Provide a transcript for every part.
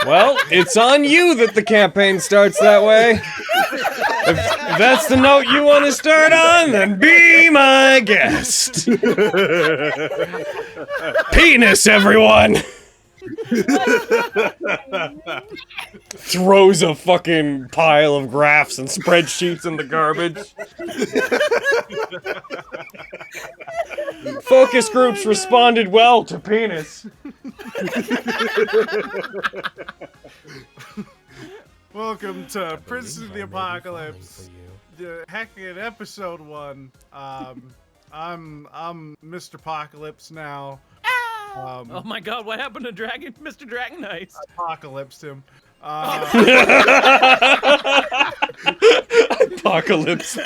Well, it's on you that the campaign starts that way. If that's the note you want to start on, then be my guest. Penis, everyone! Throws a fucking pile of graphs and spreadsheets in the garbage. Focus groups responded well to penis. Welcome to Princes of the Apocalypse, the heckin' episode 1. I'm Mr. Apocalypse now. Oh my god, what happened to Mr. Dragon Ice? Apocalypsed him. Apocalypse.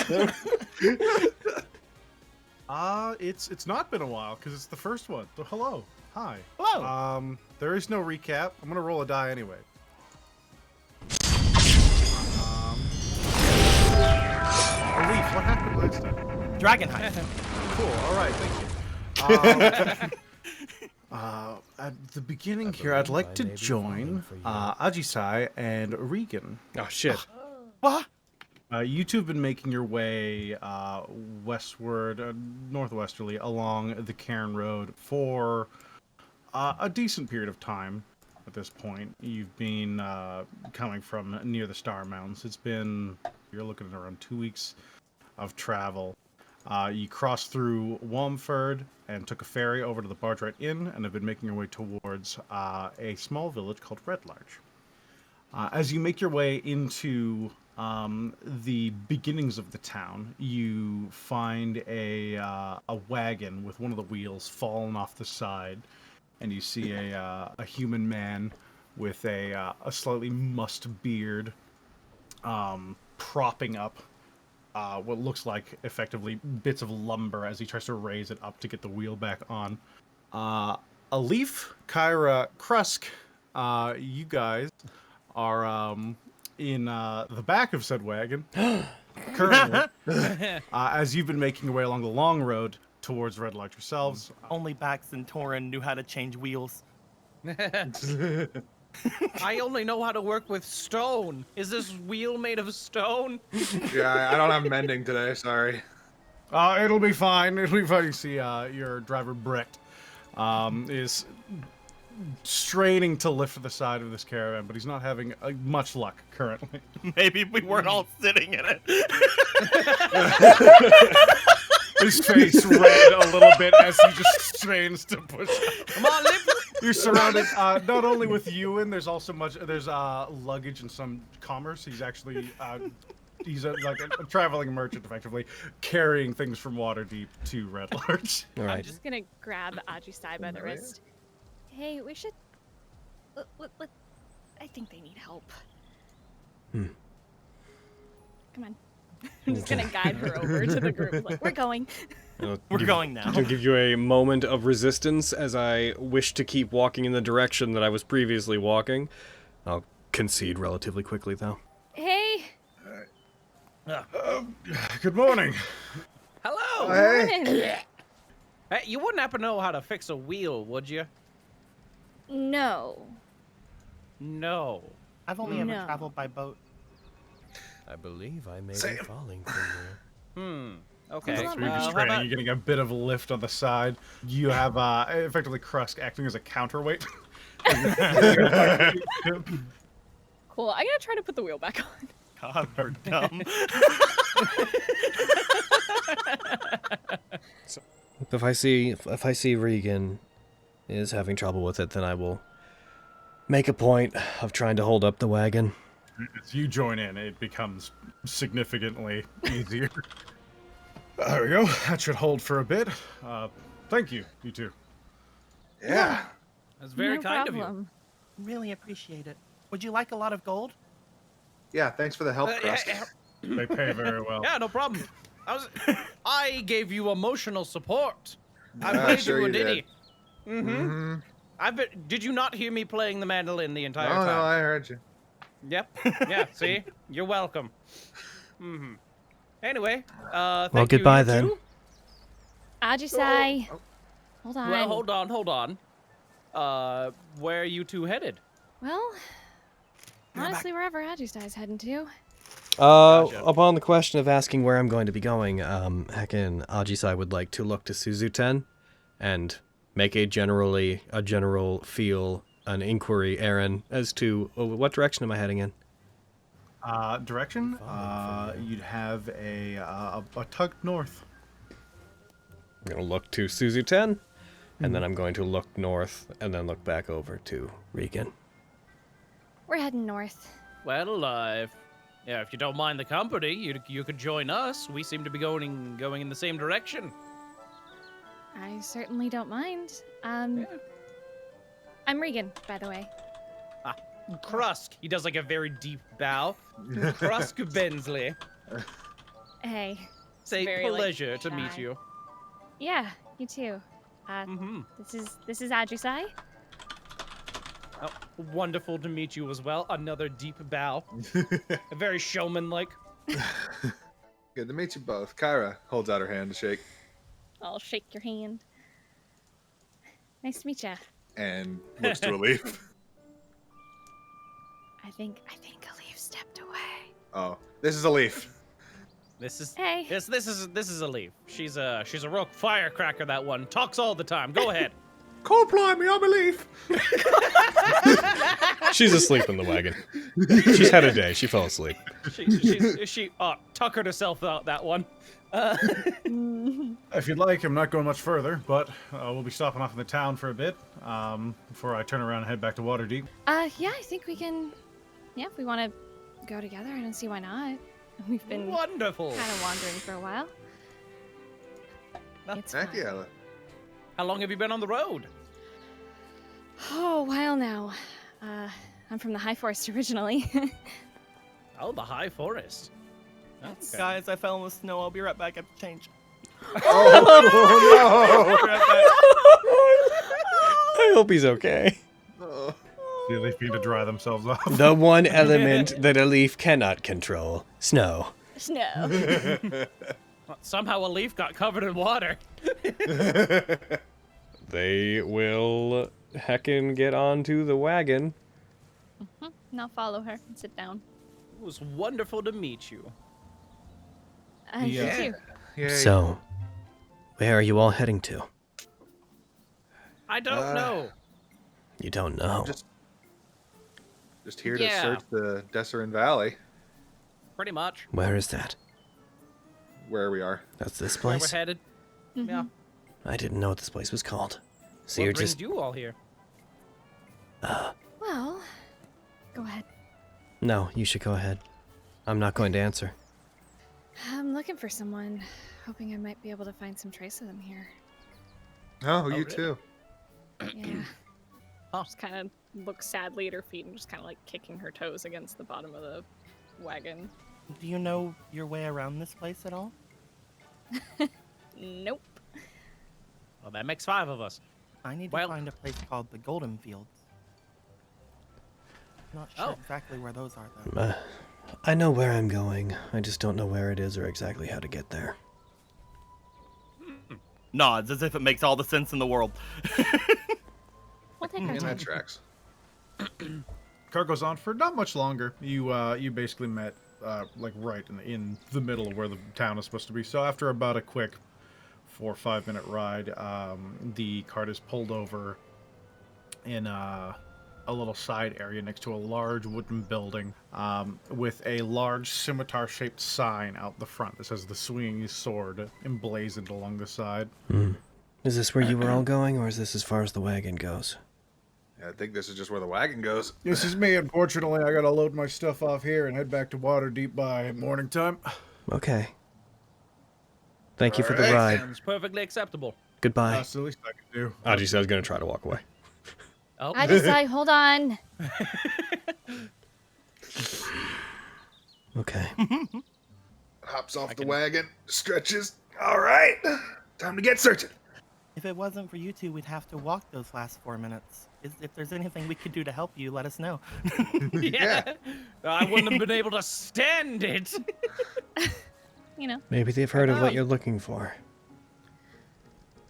It's not been a while because it's the first one. So hello, hi. Hello. There is no recap. I'm gonna roll a die anyway. Elise, what happened last time? Dragon Ice. Cool. All right, thank you. At the beginning here, I'd like to join Ajisai and Regan. Oh shit. What? You two have been making your way westward, northwesterly along the Cairn Road for a decent period of time. At this point, you've been coming from near the Star Mountains. It's been, you're looking at around 2 weeks of travel. You crossed through Walmford and took a ferry over to the Bargerat Inn and have been making your way towards a small village called Red Larch. As you make your way into the beginnings of the town, you find a wagon with one of the wheels fallen off the side, and you see a human man with a slightly mussed beard propping up what looks like effectively bits of lumber as he tries to raise it up to get the wheel back on. Alif, Kyra, Krusk, you guys are in the back of said wagon currently, as you've been making your way along the long road towards Red Larch yourselves. Only Bax and Torin knew how to change wheels. I only know how to work with stone. Is this wheel made of stone? Yeah, I don't have mending today, sorry. It'll be fine. It'll be fine. You see, your driver Brett is straining to lift the side of this caravan, but he's not having much luck currently. Maybe we weren't all sitting in it. His face red a little bit as he just strains to push. Come on, lift. You're surrounded not only with you, and there's also there's luggage and some commerce. He's actually he's like a traveling merchant, effectively carrying things from Waterdeep to Red Larch. All right. I'm just gonna grab Ajisai by the wrist. Hey, we should. I think they need help. Come on. I'm just gonna guide her over to the group. Like, we're going. We're going now. To give you a moment of resistance as I wish to keep walking in the direction that I was previously walking. I'll concede relatively quickly, though. Hey. Good morning. Hello. Morning. Hey, you wouldn't happen to know how to fix a wheel, would you? No. No. I've only ever No. traveled by boat. I believe I may be falling from you. Okay. It's not You're just how training. about- You're getting a bit of a lift on the side. You have effectively Krusk acting as a counterweight. Cool. I'm gonna try to put the wheel back on. God, we're dumb. If I see Regan is having trouble with it, then I will make a point of trying to hold up the wagon. As you join in, it becomes significantly easier. There we go. That should hold for a bit. Thank you, you two. Yeah. That's very no kind problem. Really appreciate it. Would you like a lot of gold? Yeah, thanks for the help, Crust. They pay very well. Yeah, no problem. I gave you emotional support. I played sure you a you ditty. did. Mm-hmm. Did you not hear me playing the mandolin the entire Oh, time? no, I heard you. Yep. Yeah. See, you're welcome. Anyway, thank Well, goodbye you, then. two. Ajisai. Hold on. Well, hold on. Where are you two headed? Well, Honestly, wherever Ajisai's heading to. Upon the question of asking where I'm going to be going, Heckin Ajisai would like to look to Suzuten and make an inquiry, Aaron, as to what direction am I heading in? Direction? You'd have a tug north. I'm going to look to Suzuten, and then I'm going to look north, and then look back over to Regan. We're heading north. Well, yeah, if you don't mind the company, you could join us. We seem to be going in the same direction. I certainly don't mind. Yeah. I'm Regan, by the way. Krusk. He does like a very deep bow. Krusk Bensley. Hey. Say very, pleasure to shy. meet you. Yeah, you too. This is Ajisai. Oh, wonderful to meet you as well. Another deep bow. Very showman-like. Good to meet you both. Kyra holds out her hand to shake. I'll shake your hand. Nice to meet ya. And looks to a leaf. I think a leaf stepped away. Oh, this is a leaf. This is Hey. This is a leaf. She's a real firecracker. That one talks all the time. Go ahead. Cold blimey, I'm a leaf. She's asleep in the wagon. She's had a day. She fell asleep. She tuckered herself out that one. If you'd like, I'm not going much further, but we'll be stopping off in the town for a bit before I turn around and head back to Waterdeep. Yeah, I think we can. Yeah, if we want to go together, I don't see why not. We've been Wonderful. kind of wandering for a while. It's Heck fine. yeah. How long have you been on the road? Oh, a while now. I'm from the High Forest originally. Oh, the High Forest. Okay. Guys, I fell in the snow. I'll be right back. I have to change. Oh, I hope he's okay. no. Oh. See, they need to dry themselves off. The one element that a leaf cannot control. Snow. Snow. Somehow a leaf got covered in water. They will heckin' get onto the wagon. And I'll follow her and sit down. It was wonderful to meet you. You too. Yay. So, where are you all heading to? I don't know. You don't know. Just here to Yeah. search the Desserin Valley, Pretty much. Where is that? where we are. That's this Where we're place? headed. Yeah. I didn't know what this place was called. So What you're brings just... you all here? Well, go ahead. No, you should go ahead. I'm not going to answer. I'm looking for someone, hoping I might be able to find some trace of them here. Oh, you really? too. Yeah. Huh. Just kind of looks sadly at her feet and just kind of like kicking her toes against the bottom of the wagon. Do you know your way around this place at all? Nope. Well, that makes 5 of us. I need to Well- find a place called the Golden Fields. Not sure Oh. exactly where those are, though. I know where I'm going. I just don't know where it is or exactly how to get there. Nods as if it makes all the sense in the world. We'll take our And time. that tracks. Car goes on for not much longer. You basically met like right in the middle of where the town is supposed to be. So after about a quick 4 or 5 minute ride, the cart is pulled over in a little side area next to a large wooden building with a large scimitar-shaped sign out the front that says the swinging sword emblazoned along the side. Is this where you were all going, or is this as far as the wagon goes? Yeah, I think this is just where the wagon goes. This is me. Unfortunately, I gotta load my stuff off here and head back to Waterdeep by morning time. Okay. Thank you for the Alright. ride. Sounds perfectly acceptable. Goodbye. That's the least I can do. Aji said I was going to try to walk away. Oh, Ajisai, hold on. Okay. Hops off the wagon, stretches. All right, time to get searching. If it wasn't for you two, we'd have to walk those last 4 minutes. If there's anything we could do to help you, let us know. yeah. I wouldn't have been able to stand it. You know, Maybe they've heard of what you're looking for.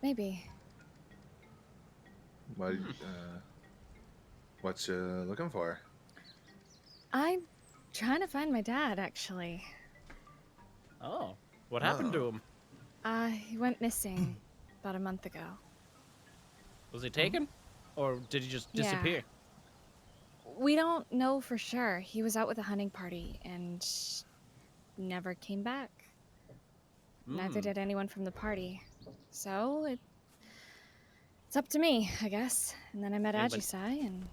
maybe. What you looking for? I'm trying to find my dad, actually. Oh, what happened to him? He went missing about a month ago. Was he taken? Or did he just disappear? We don't know for sure. He was out with a hunting party and never came back. Neither did anyone from the party. So it's up to me, I guess. And then I met Ajisai and...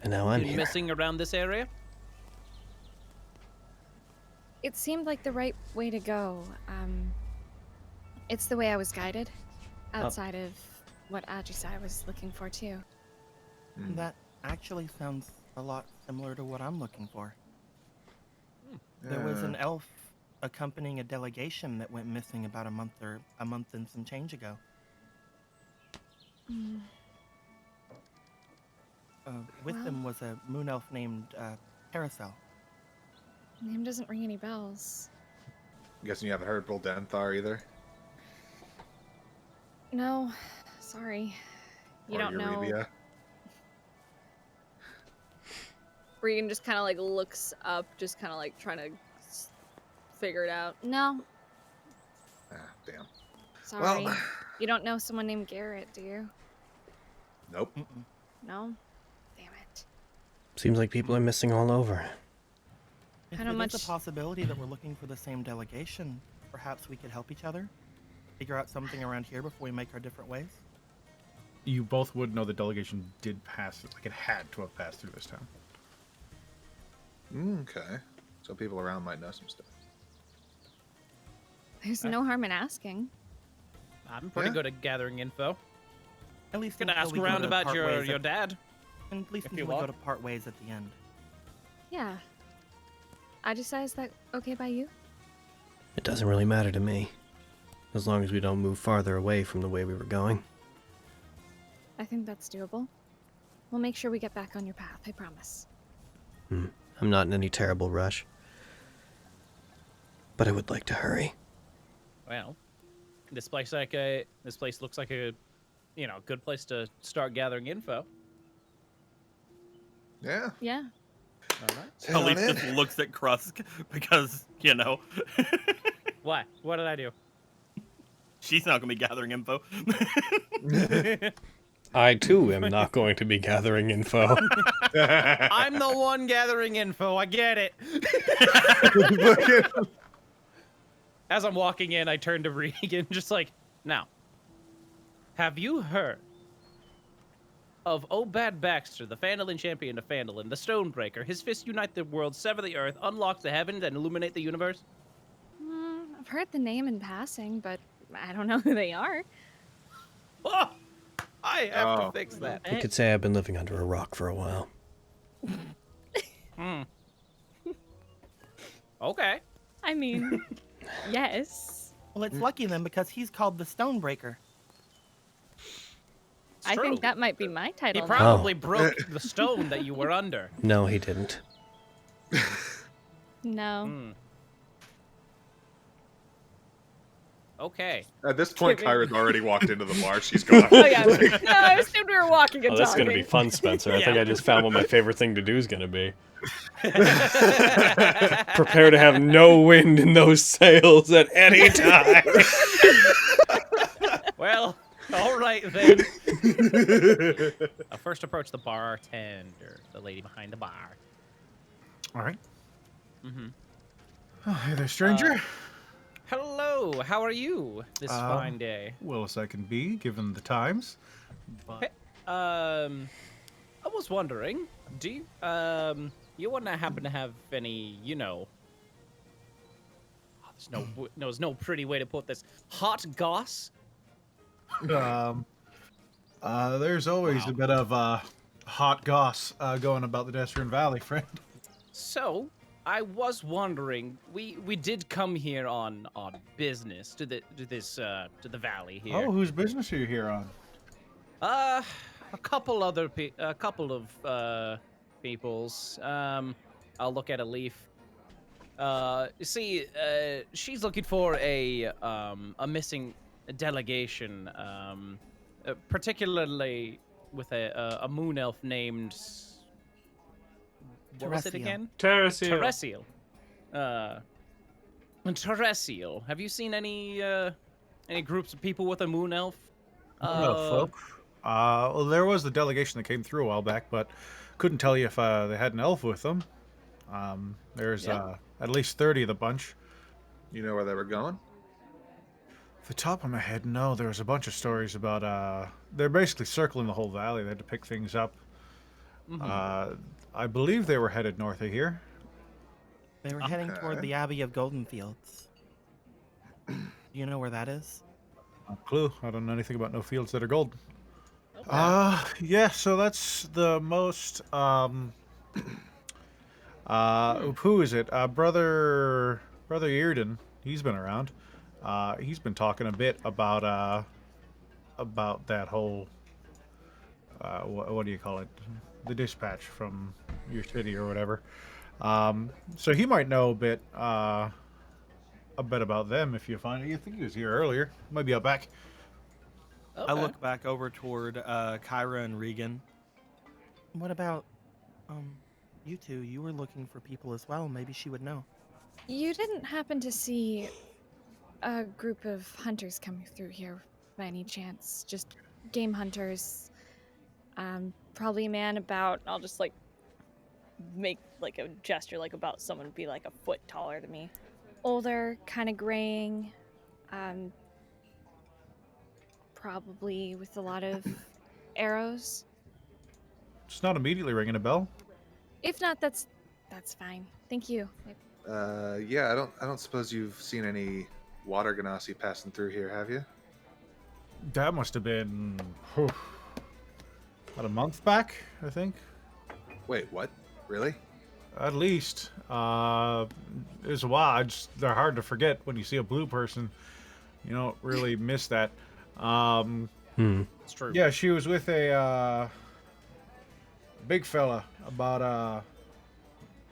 And now I'm Been here. missing around this area? It seemed like the right way to go. It's the way I was guided, outside of what Ajisai was looking for too. That actually sounds a lot similar to what I'm looking for. There was an elf accompanying a delegation that went missing about a month and some change ago. With them was a moon elf named Carousel. Name doesn't ring any bells. I'm guessing you haven't heard Buldanthar either? No, sorry. You Or don't know. Eurybia? Regan just kind of like looks up, just kind of like trying to figure it out. No, Ah, damn. sorry. Well, You don't know someone named Garrett, do you? nope. No? Damn it. Seems like people are missing all over. If Kinda it is much- a possibility that we're looking for the same delegation, perhaps we could help each other? Figure out something around here before we make our different ways? You both would know the delegation did pass, like it had to have passed through this town. Okay. So people around might know some stuff. There's no harm in asking. I'm pretty Yeah. good at gathering info. At least Gonna until ask we go around to about part your ways at- dad. And at least if you until we go want. to part ways at the end. Yeah. Ajisai, is that okay by you? It doesn't really matter to me. As long as we don't move farther away from the way we were going. I think that's doable. We'll make sure we get back on your path, I promise. I'm not in any terrible rush. But I would like to hurry. Well, this place looks like a, good place to start gathering info. Yeah. Yeah. All right. Head on Elise in. just looks at Krusk because, What? What did I do? she's not going to be gathering info. I too am not going to be gathering info. I'm the one gathering info. I get it. As I'm walking in, I turn to Regan, just like, now, have you heard of Obad Baxter, the Phandalin champion of Phandalin, the Stonebreaker? His fists unite the world, sever the earth, unlock the heavens, and illuminate the universe? I've heard the name in passing, but I don't know who they are. Oh, I have Oh. to fix that. You could say I've been living under a rock for a while. Okay. I mean, yes. Well, it's lucky then because he's called the Stonebreaker. It's I true. think that might be my He title. now. probably broke the stone that you were under. No, he didn't. No. Hmm. Okay. At this point, Kidding. Kyra's already walked into the bar. She's gone. Oh yeah. No, I assumed we were walking and Oh, this is talking. going to be fun, Spencer. I think Yeah. I just found what my favorite thing to do is going to be. Prepare to have no wind in those sails at any time. Well, all right then. I'll first approach the bartender, the lady behind the bar. All right. Mm-hmm. Oh, hey there, stranger. Hello, how are you this fine day? Well as I can be, given the times. But Hey, I was wondering, do you, you wouldn't happen to have any, there's no pretty way to put this, hot goss? there's always a bit of hot goss going about the Destrian Valley, friend. So, I was wondering, we did come here on business to the valley here. Oh, whose business are you here on? A couple of people's. I'll look at a leaf. See, she's looking for a missing delegation, particularly with a moon elf named What was it Terrestrial. again? Terrestrial. Terrestrial. Have you seen any groups of people with a moon elf? Folk. Well, there was the delegation that came through a while back, but couldn't tell you if they had an elf with them. There's Yeah. at least 30 of the bunch. You know where they were going? Off the top of my head, no. There was a bunch of stories about they're basically circling the whole valley. They had to pick things up. I believe they were headed north of here. They were heading toward Okay. the Abbey of Goldenfields. Do you know where that is? No clue. I don't know anything about no fields that are gold. Okay. Yeah, so that's the most who is it? Brother Earden. He's been around. He's been talking a bit about that whole what do you call it? The dispatch from your city or whatever. So he might know a bit about them if you find it. You think he was here earlier? Might be out back. I look back over toward Kyra and Regan. What about, you two? You were looking for people as well. Maybe she would know. You didn't happen to see a group of hunters coming through here by any chance? Just game hunters. Probably a man about, I'll just like make like a gesture like about someone be like a foot taller than me. Older, kind of graying, probably with a lot of arrows. It's not immediately ringing a bell. If not, that's fine. Thank you. Yeah, I don't suppose you've seen any water ganassi passing through here, have you? That must have been about a month back, I think. Wait, what? Really? At least. It was a while. They're hard to forget when you see a blue person. You don't really miss that. It's true. Yeah, she was with a big fella about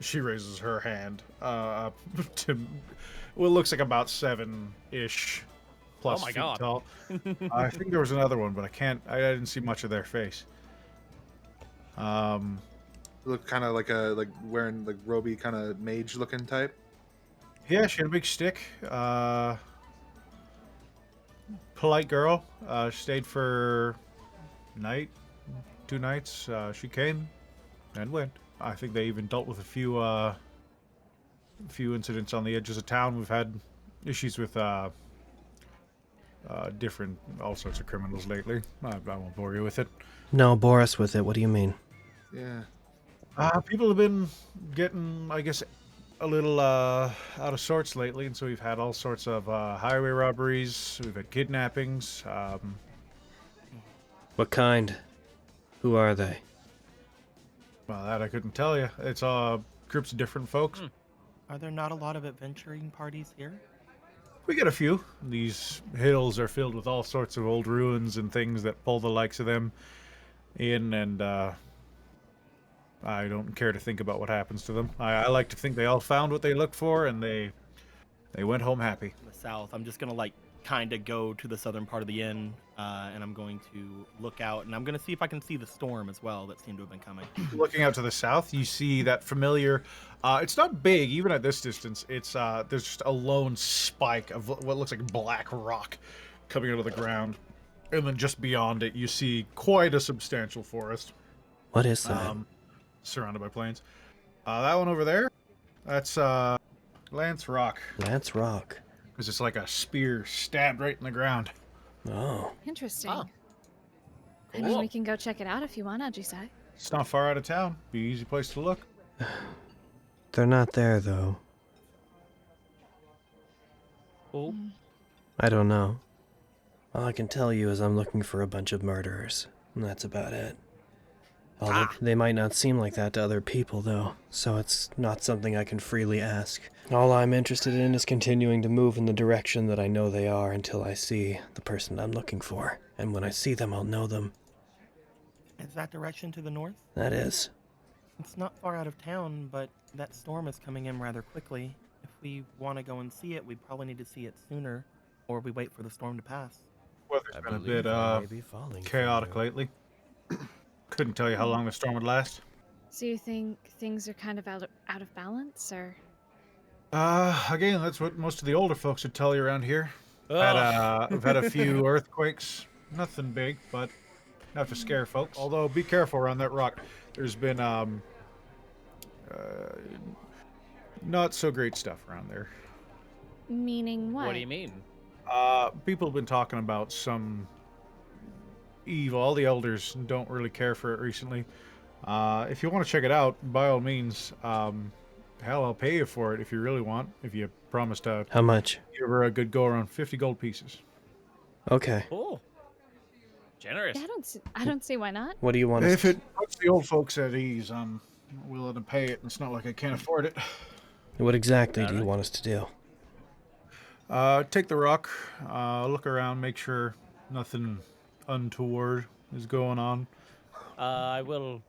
she raises her hand up to what looks like about 7-ish plus Oh my feet God. tall. I think there was another one, but I didn't see much of their face. Look kind of like wearing like roby kind of mage looking type. Yeah, she had a big stick. Polite girl. Stayed for two nights. She came and went. I think they even dealt with a few incidents on the edges of town. We've had issues with different, all sorts of criminals lately. I won't bore you with it. No, bore us with it. What do you mean? Yeah. People have been getting, I guess, a little out of sorts lately, and so we've had all sorts of highway robberies. We've had kidnappings. What kind? Who are they? Well, that I couldn't tell you. It's groups of different folks. Are there not a lot of adventuring parties here? We get a few. These hills are filled with all sorts of old ruins and things that pull the likes of them in, and I don't care to think about what happens to them. I like to think they all found what they looked for, and they went home happy. In the south, I'm just gonna like kind of go to the southern part of the inn, and I'm going to look out, and I'm gonna see if I can see the storm as well that seemed to have been coming. Looking out to the south, you see that familiar. It's not big, even at this distance. It's there's just a lone spike of what looks like black rock coming out of the ground, and then just beyond it, you see quite a substantial forest. What is that? Surrounded by plains. That one over there, that's Lance Rock. Lance Rock. Because it's like a spear stabbed right in the ground. Oh. Interesting. Oh. I mean, we can go check it out if you want, Ajisai. It's not far out of town. Be an easy place to look. They're not there, though. Oh. I don't know. All I can tell you is I'm looking for a bunch of murderers, and that's about it. They might not seem like that to other people, though, so it's not something I can freely ask. All I'm interested in is continuing to move in the direction that I know they are until I see the person I'm looking for. And when I see them, I'll know them. Is that direction to the north? That is. It's not far out of town, but that storm is coming in rather quickly. If we want to go and see it, we probably need to see it sooner, or we wait for the storm to pass. Weather's been a bit Falling chaotic lately. Couldn't tell you how long the storm would last. So you think things are kind of out of balance, or? Again, that's what most of the older folks would tell you around here. Ugh. I've had a few earthquakes. Nothing big, but enough to scare folks. Although, be careful around that rock. There's been not so great stuff around there. Meaning what? What do you mean? People have been talking about some evil. All the elders don't really care for it recently. If you want to check it out, by all means, hell, I'll pay you for it if you really want. If you promise to How much? give her a good go around 50 gold pieces. Okay. Oh, generous. Yeah, I don't see why not. What do you want us If it puts the old folks at ease, I'm willing to pay it. It's not like I can't afford it. What exactly do you want us to do? Take the rock, look around, make sure nothing untoward is going on. I will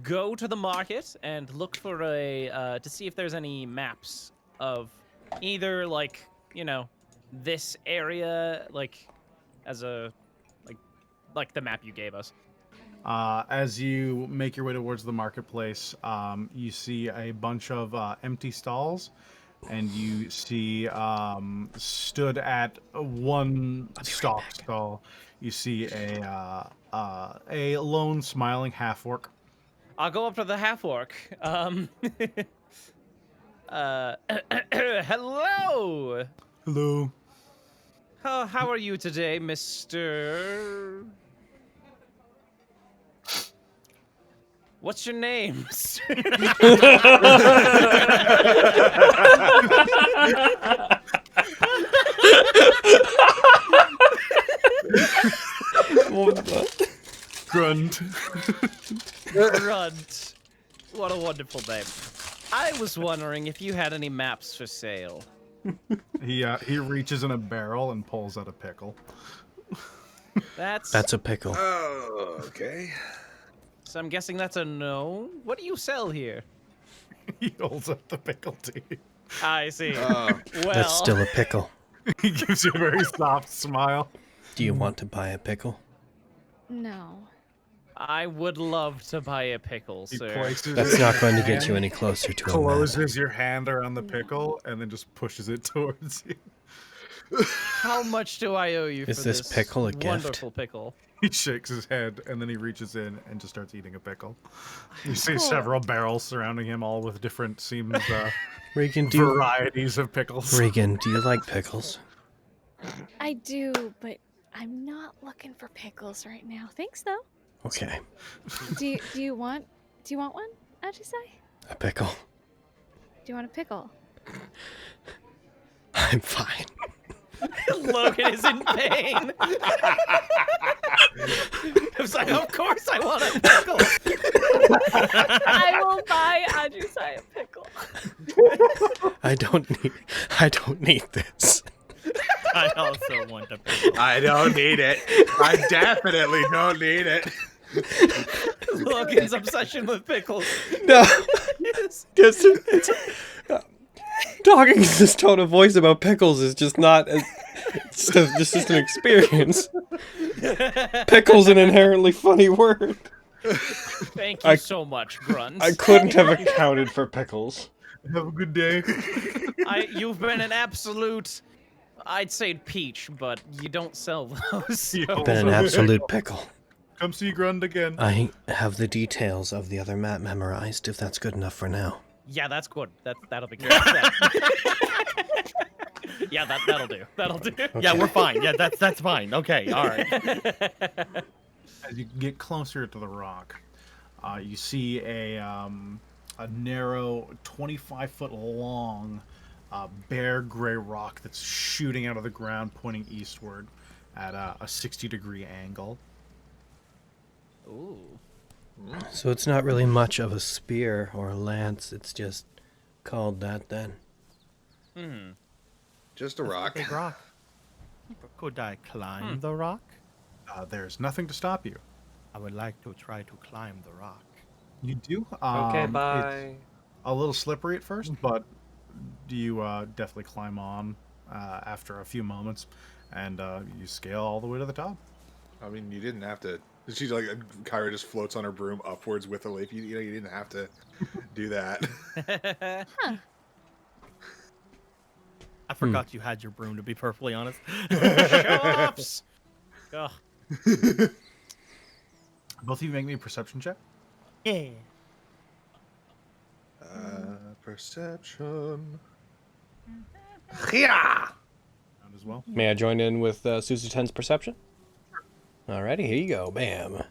go to the market and look for to see if there's any maps of either, like, you know, this area, like, as a, like the map you gave us. As you make your way towards the marketplace, you see a bunch of empty stalls, and you see stood at one stall, you see a lone smiling half-orc. I'll go up to the half-orc. Hello! Hello. How are you today, Mr.? What's your name? Grunt. Grunt. What a wonderful name. I was wondering if you had any maps for sale. He reaches in a barrel and pulls out a pickle. That's a pickle. Oh, okay. So I'm guessing that's a no. What do you sell here? He holds up the pickle to you. I see. Oh. Well, That's still a pickle. He gives you a very soft smile. Do you want to buy a pickle? No. I would love to buy a pickle, He sir. places That's his not going to get hand, you any closer to a map. closes your hand around the pickle and then just pushes it towards you. How much do I owe you Is for this pickle a gift? wonderful pickle? He shakes his head and then he reaches in and just starts eating a pickle. You see Cool. several barrels surrounding him, all with different Regan, do you, varieties of pickles. Regan, do you like pickles? I do, but I'm not looking for pickles right now. Thanks though. Okay. Do you want one? How'd you say? A pickle. Do you want a pickle? I'm fine. Logan is in pain. I was like, of course I want a pickle. I will buy Ajusai a pickle. I don't need this. I also want a pickle. I don't need it. I definitely don't need it. Logan's obsession with pickles. No. It's talking in this tone of voice about pickles is just not it's just an experience. Pickle's an inherently funny word. Thank you so much, Grunt. I couldn't have accounted for pickles. Have a good day. You've been an absolute, I'd say peach, but you don't sell those. So. Been an absolute pickle. Come see Grund again. I have the details of the other map memorized, if that's good enough for now. Yeah, that's good. That'll be good. Yeah, that'll do. That'll do. Okay. Yeah, we're fine. Yeah, that's fine. Okay, all right. As you get closer to the rock, you see a narrow, 25-foot long, bare gray rock that's shooting out of the ground, pointing eastward at a 60-degree angle. Ooh. So it's not really much of a spear or a lance, it's just called that then. Hmm. Just a rock. Big rock. Could I climb the rock? There's nothing to stop you. I would like to try to climb the rock. You do. Okay, It's bye. a little slippery at first, but you definitely climb on after a few moments, and you scale all the way to the top. I mean, you didn't have to She like Kyra just floats on her broom upwards with a leaf. You know, you didn't have to do that. Huh. I forgot you had your broom, to be perfectly honest. Show-offs! Ugh. Both of you make me a perception check. Yeah. Perception. Round as well. May I join in with Susie 10's perception? Alrighty, here you go. Bam.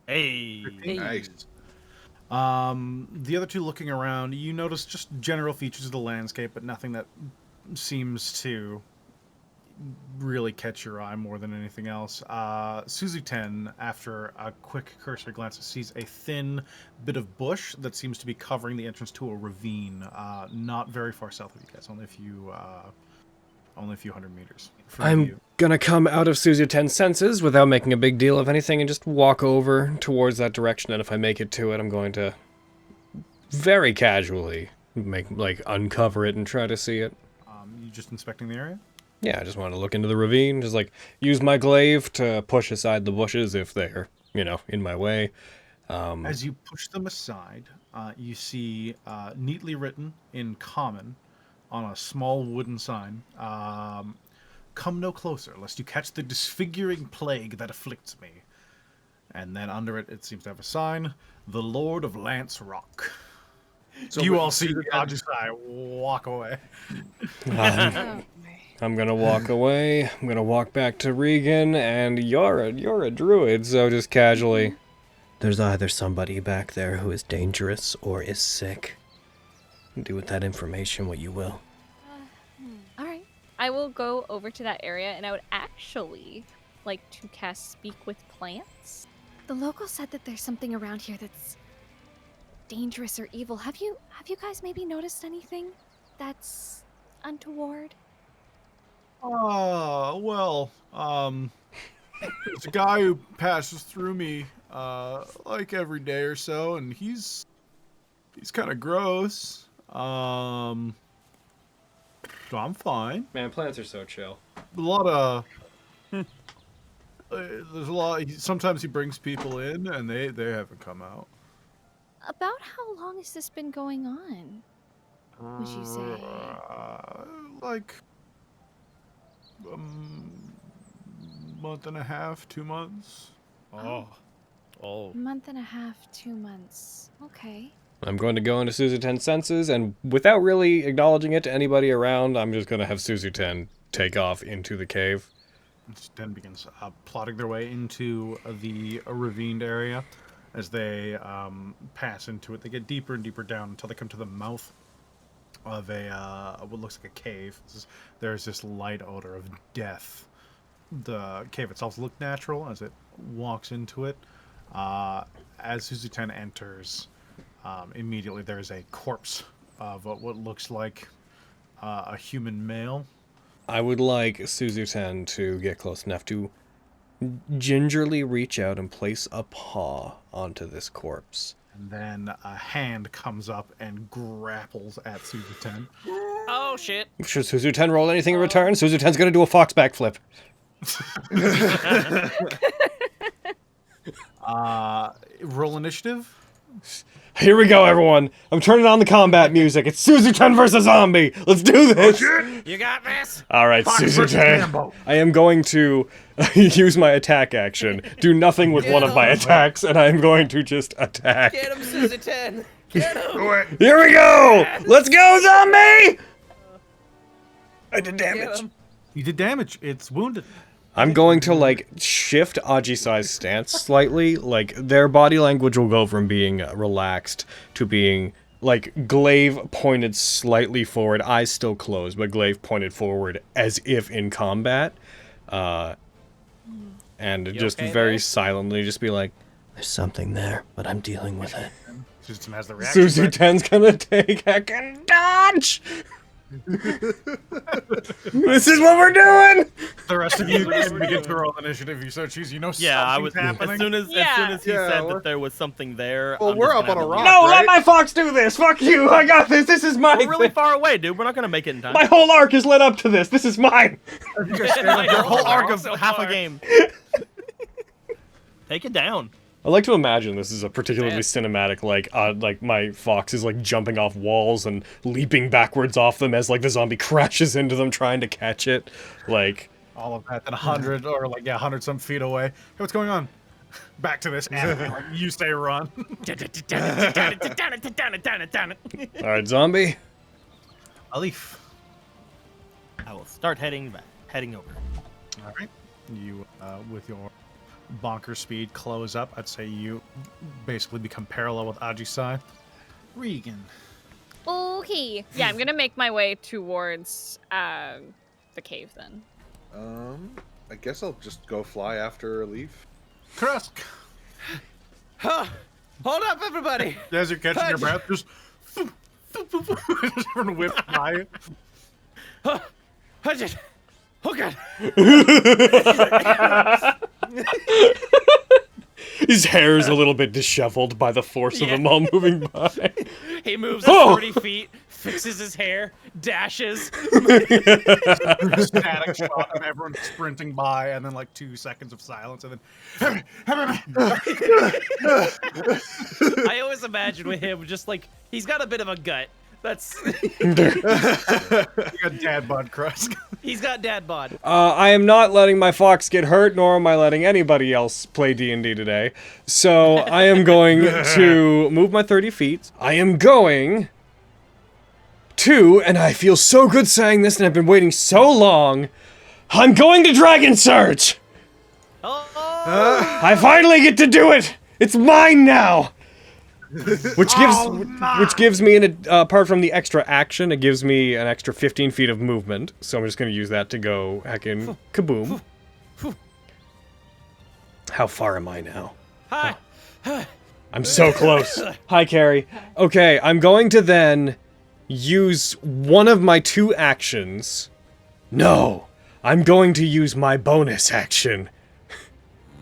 Hey. Nice. The other two looking around, you notice just general features of the landscape, but nothing that seems to really catch your eye more than anything else. Susie 10, after a quick cursory glance, sees a thin bit of bush that seems to be covering the entrance to a ravine, not very far south of you guys, only a few hundred meters. I'm gonna come out of Susie 10's senses without making a big deal of anything and just walk over towards that direction, and if I make it to it, I'm going to very casually uncover it and try to see it. You just inspecting the area? Yeah, I just want to look into the ravine, just use my glaive to push aside the bushes if they're, in my way. As you push them aside, you see neatly written in common on a small wooden sign, "Come no closer, lest you catch the disfiguring plague that afflicts me." And then under it, it seems to have a sign, "The Lord of Lance Rock." So you all see the Ajisai walk away. I'm gonna walk away. I'm gonna walk back to Regan, and you're a druid, so just casually. There's either somebody back there who is dangerous or is sick. Do with that information what you will. All right. I will go over to that area, and I would actually like to cast Speak with Plants. The local said that there's something around here that's dangerous or evil. Have you guys maybe noticed anything that's untoward? Well, there's a guy who passes through me like every day or so, and he's kind of gross. So I'm fine. Man, plants are so chill. A lot of there's a lot. Sometimes he brings people in, and they haven't come out. About how long has this been going on, would you say? Like month and a half, 2 months. Oh. Month and a half, 2 months. Okay. I'm going to go into Susie 10's senses, and without really acknowledging it to anybody around, I'm just going to have Susie 10 take off into the cave. Susie 10 begins plodding their way into the ravined area. As they pass into it, they get deeper and deeper down until they come to the mouth of what looks like a cave. There's this light odor of death. The cave itself looks natural as it walks into it. As Susie 10 enters, immediately there's a corpse of what looks like a human male. I would like Susie 10 to get close enough to gingerly reach out and place a paw onto this corpse. And then a hand comes up and grapples at Susie 10. Oh, shit. Should Susie 10 roll anything in return? Susie 10's gonna do a fox backflip. Roll initiative. Here we go, everyone. I'm turning on the combat music. It's Susie 10 versus zombie. Let's do this. You got this? All right, Fox Susie versus 10. Rambo. I am going to use my attack action, do nothing with one of my attacks, and I'm going to just attack. Get him, Susie 10. Get him. Here we go. Let's go, zombie. I did Get damage. him. You did damage. It's wounded. I'm going to, shift Ajisai's stance slightly. Their body language will go from being relaxed to being, glaive pointed slightly forward, eyes still closed, but glaive pointed forward as if in combat. And just okay very there? silently just be like, there's something there, but I'm dealing with it. Susie 10 has the reaction. Susie right? 10's gonna take heck and dodge! This is what we're doing! The rest of you can begin to roll initiative. You so choose. You know Yeah, I something's was happening. as soon as he Yeah, said we're- that there was something there. Well, I'm we're just up gonna on a have to rock. No, right? let my fox do this! Fuck you! I got this! This is mine! We're really far away, dude. We're not gonna make it in time. My whole arc is led up to this! This is mine! You guys stand up, Your whole arc of So half far. a game. Take it down. I like to imagine this is a particularly cinematic, like my fox is like jumping off walls and leaping backwards off them as like the zombie crashes into them trying to catch it, like All of that, then 100 or like 100 some feet away. Hey, what's going on? Back to this anime. Like, you stay run. all right, zombie. Alif. I will start heading over. All right. You, with your bonker speed, close up. I'd say you basically become parallel with Ajisai. Regan. Okay. Yeah, I'm gonna make my way towards the cave then. I guess I'll just go fly after a leaf. Krusk. Huh. Hold up, everybody. As you're catching your breath, just run a whip by you. Oh god. His hair is a little bit disheveled by the force of them all moving by. He moves Oh! 30 feet, fixes his hair, dashes. Static shot of everyone sprinting by, and then like 2 seconds of silence, and then. I always imagine with him just like he's got a bit of a gut. That's You got dad bod, Krusk. he's got dad bod. I am not letting my fox get hurt, nor am I letting anybody else play D&D today. So I am going to move my 30 feet. I am going to, and I feel so good saying this, and I've been waiting so long, I'm going to Dragon Surge! Oh, I finally get to do it! It's mine now! Which gives me apart from the extra action, it gives me an extra 15 feet of movement. So I'm just gonna use that to go heckin' kaboom. How far am I now? hi. I'm so close. Hi, Carrie. Okay, I'm going to then use one of my 2 actions. No, I'm going to use my bonus action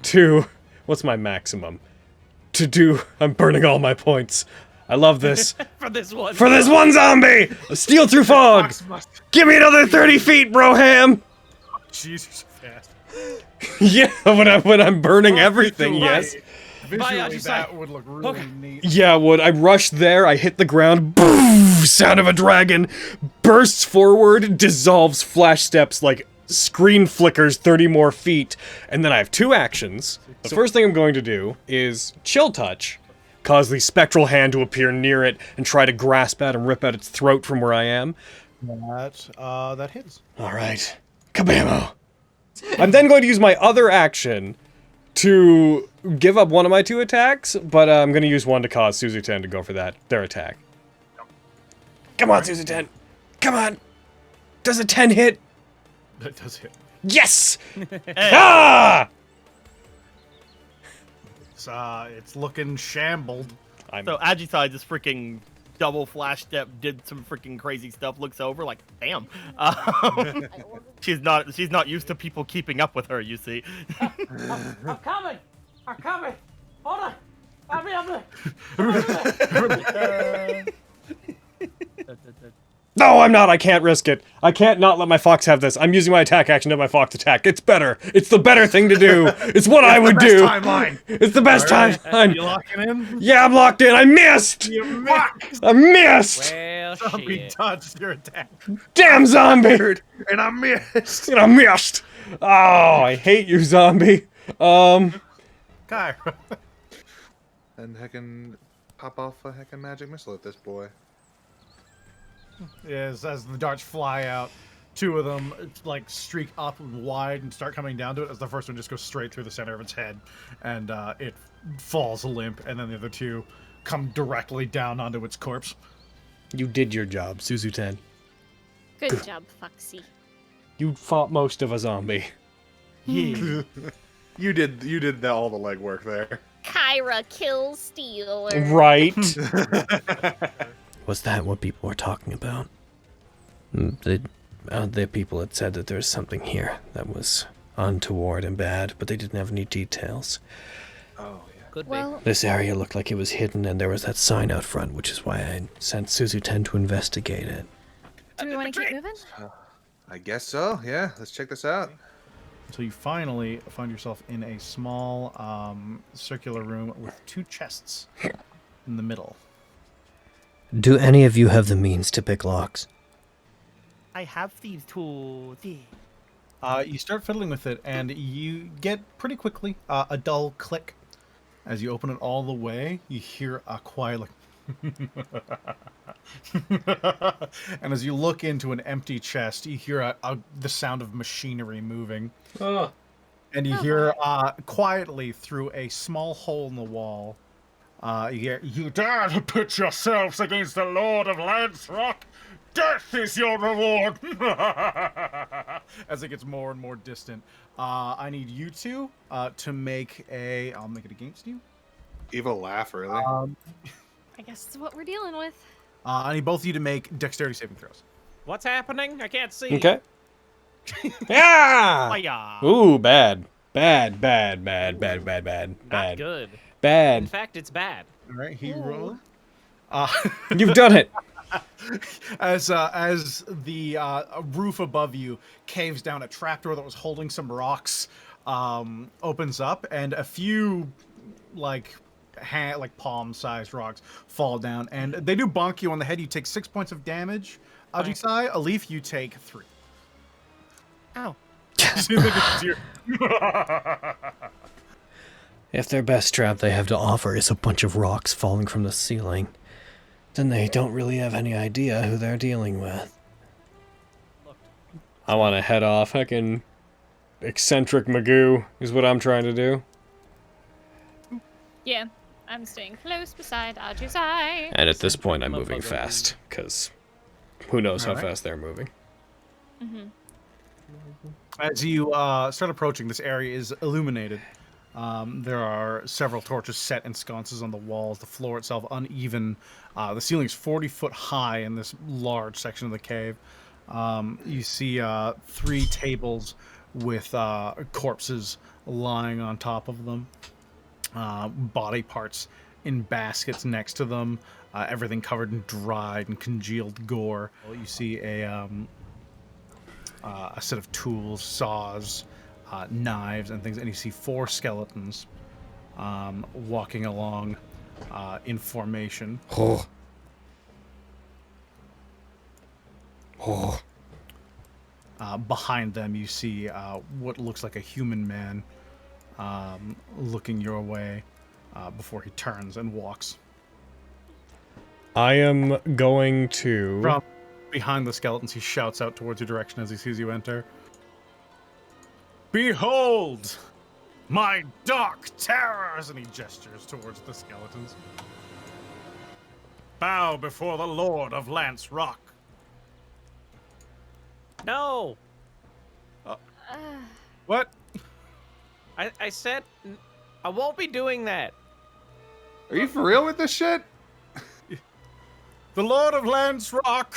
to, what's my maximum? To do, I'm burning all my points. I love this. For this one. For this one zombie! Steal through fog! Give me another 30 feet, Broham! Jesus, fast. Yeah, when I'm burning everything, yes. Visually, Ajisai. that would look really neat. Yeah, would I rush there, I hit the ground, boom, sound of a dragon, bursts forward, dissolves, flash steps like screen flickers 30 more feet, and then I have 2 actions. The first thing I'm going to do is chill touch, cause the spectral hand to appear near it and try to grasp at and rip out its throat from where I am. That hits. Alright. Kabamo! I'm then going to use my other action to give up one of my 2 attacks, but I'm going to use one to cause Suzu 10 to go for their attack. Come on, Suzu 10! Come on! Does a 10 hit? That does hit. Yes! Ah! It's looking shambled. So Ajisai just freaking double flash step, did some freaking crazy stuff, looks over like, damn. She's not used to people keeping up with her, you see. I'm coming. I'm coming. Hold on. I'm No, I'm not. I can't risk it. I can't not let my fox have this. I'm using my attack action to my fox attack. It's better. It's the better thing to do. It's what I would do. Timeline. It's the best timeline. You locking in? Yeah, I'm locked in. I missed. You missed. I missed. Well, Zombie shit. dodged your attack. Damn zombie. And I missed. And I missed. Oh, I hate you, zombie. Kyra. And heckin' pop off a heckin' magic missile at this boy. Yes, as the darts fly out, 2 of them like streak up and wide and start coming down to it, as the first one just goes straight through the center of its head, and it falls limp, and then the other 2 come directly down onto its corpse. You did your job, Suzu 10. Good job, Foxy. You fought most of a zombie. Yeah. You did all the legwork there. Kyra kills Stealer. Right. Was that what people were talking about? The people had said that there's something here that was untoward and bad, but they didn't have any details. Oh, yeah. Could be. Well, This area looked like it was hidden, and there was that sign out front, which is why I sent Suzu 10 to investigate it. do we want to keep moving? I guess so, yeah. Let's check this out. until you finally find yourself in a small circular room with 2 chests in the middle. Do any of you have the means to pick locks? I have thieves' tools. You start fiddling with it, and you get pretty quickly a dull click. As you open it all the way, you hear a quiet like... and as you look into an empty chest, you hear the sound of machinery moving. Oh. And you hear quietly through a small hole in the wall, you hear, "You dare to pit yourselves against the Lord of Lance Rock? Death is your reward!" As it gets more and more distant. I need you two to make a... I'll make it against you. Evil laugh, really? I guess it's what we're dealing with. I need both of you to make dexterity saving throws. What's happening? I can't see. Okay. Yeah. Hiya. Ooh, bad. Bad. Not good. In Bad. fact, it's bad. All right, he rolled. You've done it. As the roof above you caves down, a trapdoor that was holding some rocks opens up, and a few like palm-sized rocks fall down, and they do bonk you on the head. You take 6 points of damage. Ajisai, Alif, you take 3. Ow. If their best trap they have to offer is a bunch of rocks falling from the ceiling, then they don't really have any idea who they're dealing with. I want to head off. Heckin' eccentric Magoo is what I'm trying to do. Yeah, I'm staying close beside Ajisai. And at this point, I'm moving fast, because who knows how fast they're moving. Mm-hmm. As you start approaching, this area is illuminated. There are several torches set in sconces on the walls. The floor itself uneven. The ceiling's 40 foot high in this large section of the cave. You see 3 tables with corpses lying on top of them. Body parts in baskets next to them. Everything covered in dried and congealed gore. You see a set of tools, saws, knives, and things, and you see 4 skeletons walking along in formation. Oh. Behind them, you see what looks like a human man looking your way before he turns and walks. I am going to... From behind the skeletons, he shouts out towards your direction as he sees you enter. "Behold, my dark terrors!" And he gestures towards the skeletons. "Bow before the Lord of Lance Rock." No. What? I said I won't be doing that. Are you for real with this shit? "The Lord of Lance Rock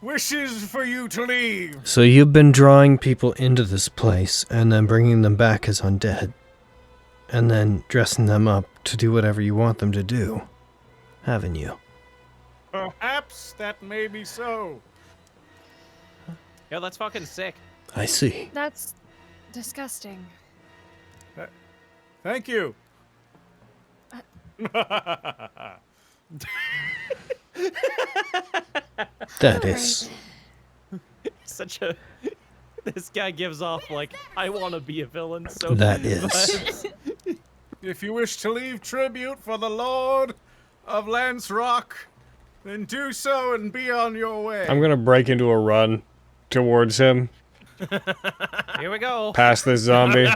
wishes for you to leave." So you've been drawing people into this place and then bringing them back as undead, and then dressing them up to do whatever you want them to do, haven't you? Perhaps that may be so. Yo, that's fucking sick. I see. That's disgusting. Thank you. That is... Such a... This guy gives off like, I want to be a villain so That is... If you wish to leave tribute for the Lord of Lance Rock, then do so and be on your way. I'm gonna break into a run towards him, Here we go. past this zombie.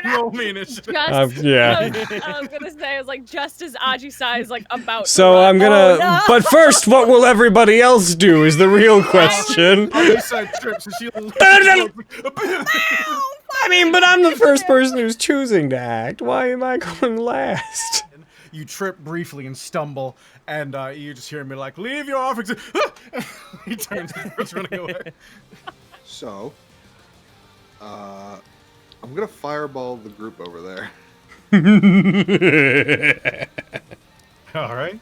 Roll me initiative. Yeah. I was gonna say, I was like, just as Ajisai is like about. So I'm gonna... But first, what will everybody else do is the real question. Ajisai trips and she... I mean, but I'm the first person who's choosing to act. Why am I going last? You trip briefly and stumble, and you just hear me like, "Leave your office." He turns and starts running away. So, I'm gonna fireball the group over there. All right.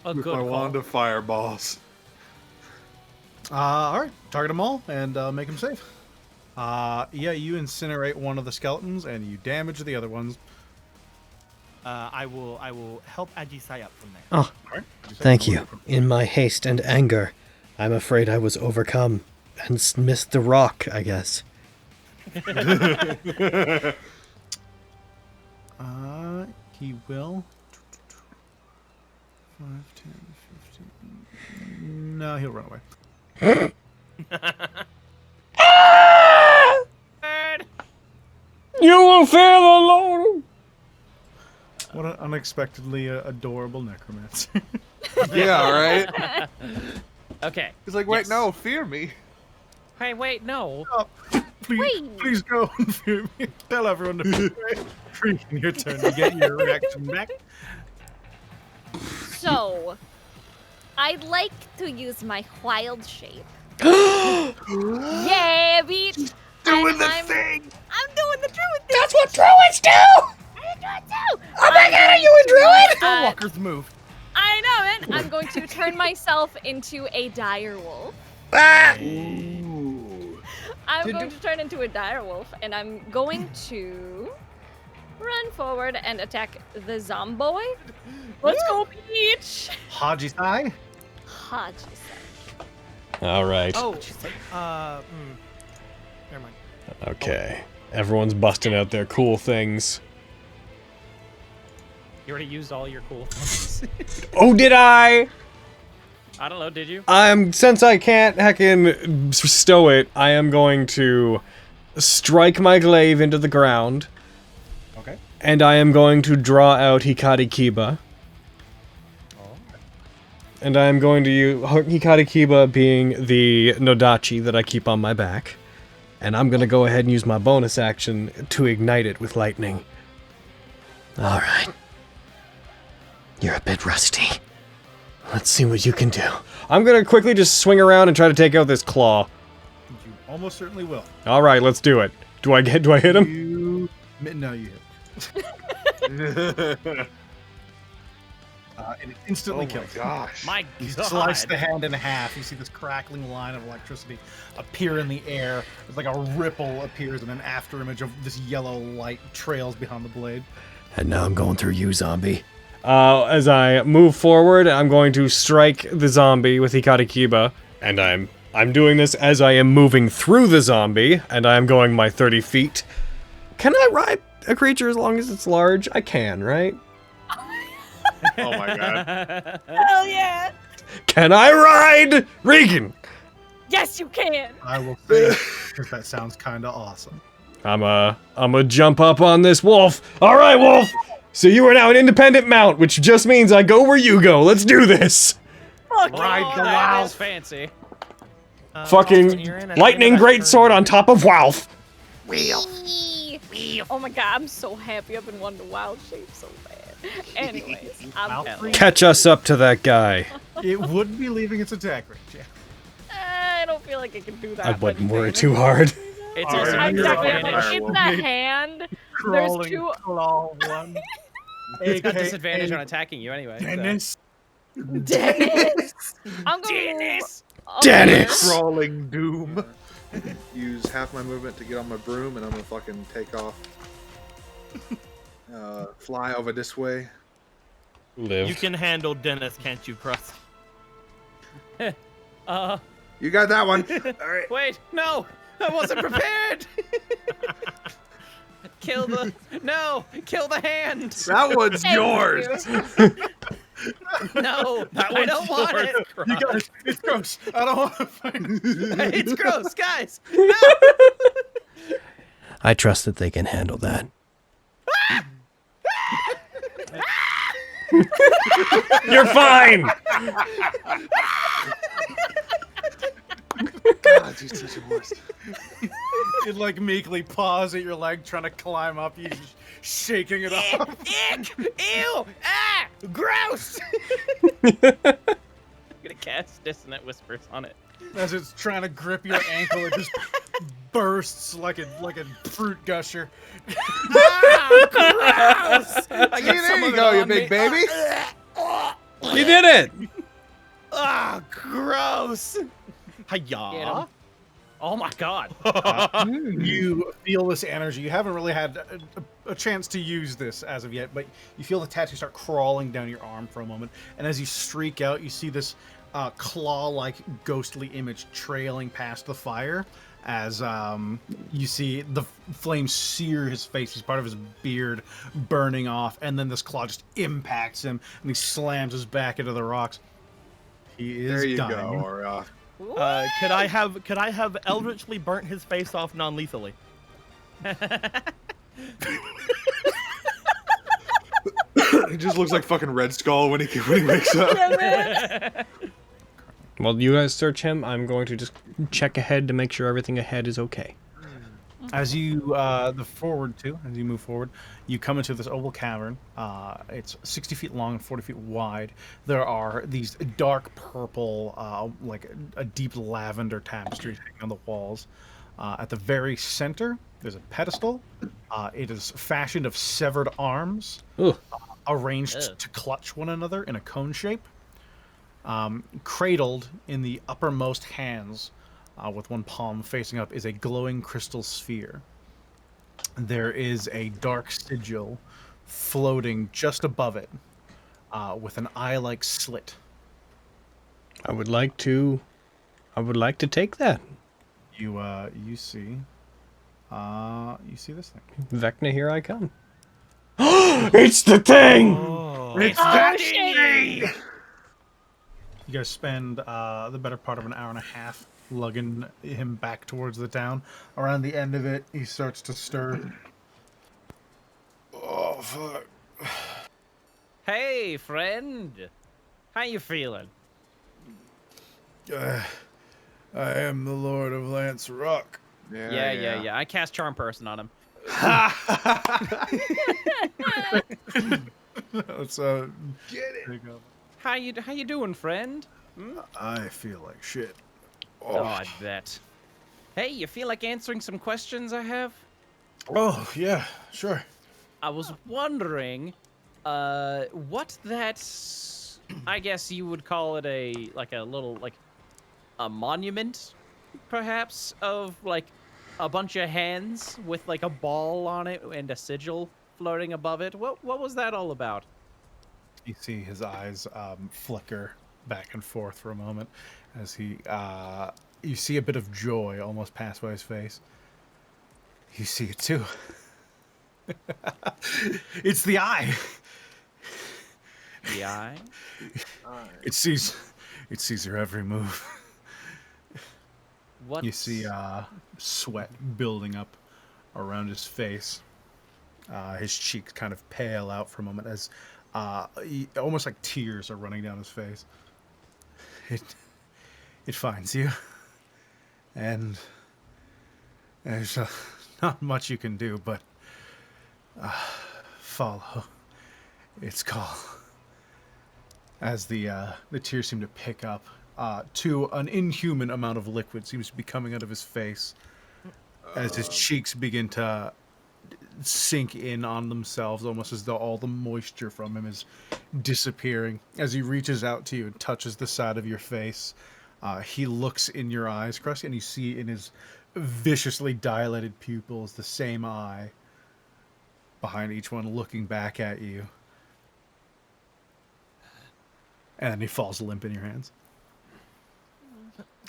A With good my call. wand of fireballs. All right. Target them all and make them safe. Yeah, you incinerate one of the skeletons and you damage the other ones. I will help Ajisai up from there. Oh, thank you. In my haste and anger, I'm afraid I was overcome and missed the rock, I guess. He will. 5, 10, 15. No, he'll run away. You will fear the Lord. What an unexpectedly adorable necromancer. Yeah, right? Okay. He's like, wait, yes. no, fear me. Hey, wait, no. Please go and fear me. Tell everyone to fear me. Freaking your turn to get your reaction back. So, I'd like to use my wild shape. Yeah, bitch! Doing the I'm thing! I'm doing the druid thing! That's what druids do! I do it too! Oh my god, are you a druid? Skywalker's move. I know it! I'm going to turn myself into a dire wolf. Ah! I'm going to turn into a dire wolf, and I'm going to run forward and attack the zomboid. Let's go, bitch! Hajisai? Hajis. All right. Oh, never mind. Okay. Everyone's busting out their cool things. You already used all your cool things. Oh, did I? I don't know, did you? Since I can't heckin' stow it, I am going to strike my glaive into the ground. Okay. And I am going to draw out Hikari Kiba. And I am going to use Hikari Kiba being the Nodachi that I keep on my back. And I'm going to go ahead and use my bonus action to ignite it with lightning. Alright. You're a bit rusty. Let's see what you can do. I'm going to quickly just swing around and try to take out this claw. You almost certainly will. Alright, let's do it. Do I hit him? No, you hit. And it instantly kills. Oh my gosh. My You God. slice the hand in half. You see this crackling line of electricity appear in the air. It's like a ripple appears, and an after image of this yellow light trails behind the blade. And now I'm going through you, zombie. As I move forward, I'm going to strike the zombie with Hikari Kiba, and I'm doing this as I am moving through the zombie, and I am going my 30 feet. Can I ride a creature as long as it's large? I can, right? Oh my god. Hell yeah! Can I ride Regan? Yes, you can! I will say, because that sounds kind of awesome. I'm a jump up on this wolf. All right, wolf. So you are now an independent mount, which just means I go where you go. Let's do this. Fuck Ride the yeah. is fancy. Fucking lightning greatsword on top of Walf. Oh my god, I'm so happy. I've been wanting to wild shape so bad. Anyways, I'm Catch us up to that guy. It would be leaving its attack range, yeah. I don't feel like I can do that. I wouldn't worry too hard. It's All also right, I'm you're a definitely, vampire it's wolf. the hand. There's two. claw one. It's got AKA disadvantage on attacking you anyway. so. Dennis. Dennis! I'm going Dennis! Dennis! Crawling doom. Use half my movement to get on my broom, and I'm gonna fucking take off. Fly over this way. Live. You can handle Dennis, can't you, Crust? You got that one. All right. Wait, no! I wasn't prepared! Kill the hand! That one's Thank yours. No, I don't want it. You guys, it's gross. I don't want to fight. It's gross, guys. I trust that they can handle that. You're fine. God, you're such a horse. You'd like meekly pause at your leg, trying to climb up. You just shaking it off. Ick! Ew! Ah! Gross! I'm gonna cast Dissonant Whispers on it. As it's trying to grip your ankle, it just bursts like a fruit gusher. Ah, gross! I See, got some there of you it go, you on big me. baby. You did it. Ah, gross! Hiya. Oh my god. You feel this energy. You haven't really had a chance to use this as of yet, but you feel the tattoo start crawling down your arm for a moment. And as you streak out, you see this claw-like ghostly image trailing past the fire as you see the flames sear his face as part of his beard burning off, and then this claw just impacts him and he slams his back into the rocks. He is There you dying. go, Aura. Could I have eldritchly burnt his face off non-lethally? He just looks like fucking Red Skull when he wakes up. While you guys search him, I'm going to just check ahead to make sure everything ahead is okay. As you as you move forward, you come into this oval cavern. It's 60 feet long and 40 feet wide. There are these dark purple, like a deep lavender tapestry hanging on the walls. At the very center, there's a pedestal. It is fashioned of severed arms, arranged to clutch one another in a cone shape. Cradled in the uppermost hands, with one palm facing up, is a glowing crystal sphere. There is a dark sigil floating just above it, with an eye-like slit. I would like to take that. You see this thing. Vecna, here I come. It's the thing! It's that thing! You guys spend the better part of an hour and a half lugging him back towards the town. Around the end of it, he starts to stir. Oh, fuck. Hey, friend. How you feeling? I am the Lord of Lance Rock. Yeah. I cast Charm Person on him. Let's Get it. How you doing, friend? I feel like shit. Oh, I bet. Hey, you feel like answering some questions I have? Oh, yeah, sure. I was wondering, what that, I guess you would call it a monument, perhaps, of like a bunch of hands with like a ball on it and a sigil floating above it. What was that all about? You see his eyes flicker back and forth for a moment as you see a bit of joy almost pass by his face. You see it too. It's the eye. The eye? It sees your every move. What? You see sweat building up around his face. His cheeks kind of pale out for a moment as almost like tears are running down his face. It finds you, and there's not much you can do but follow its call. As the tears seem to pick up, to an inhuman amount of liquid seems to be coming out of his face, as his cheeks begin to sink in on themselves, almost as though all the moisture from him is disappearing. As he reaches out to you and touches the side of your face, he looks in your eyes, Krusty, and you see in his viciously dilated pupils the same eye behind each one looking back at you. And then he falls limp in your hands.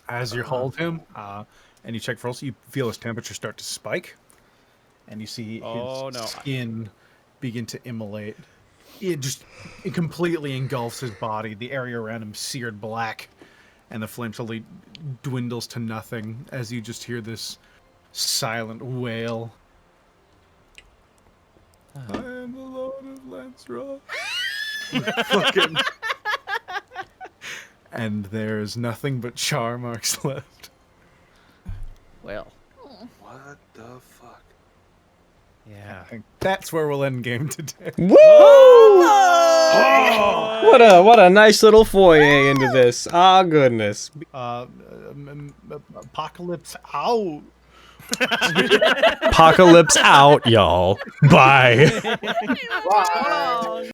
As you hold him, and you check for ulcer, you feel his temperature start to spike. And you see his skin begin to immolate. It completely engulfs his body. The area around him seared black. And the flame slowly dwindles to nothing as you just hear this silent wail. I am the Lord of Lancelot. Fucking... And there's nothing but char marks left. Well. What the fuck? Yeah. I think that's where we'll end game today. Woo! Oh! What a nice little foyer into this. Ah, goodness. Apocalypse out. Apocalypse out, y'all. Bye. Wow.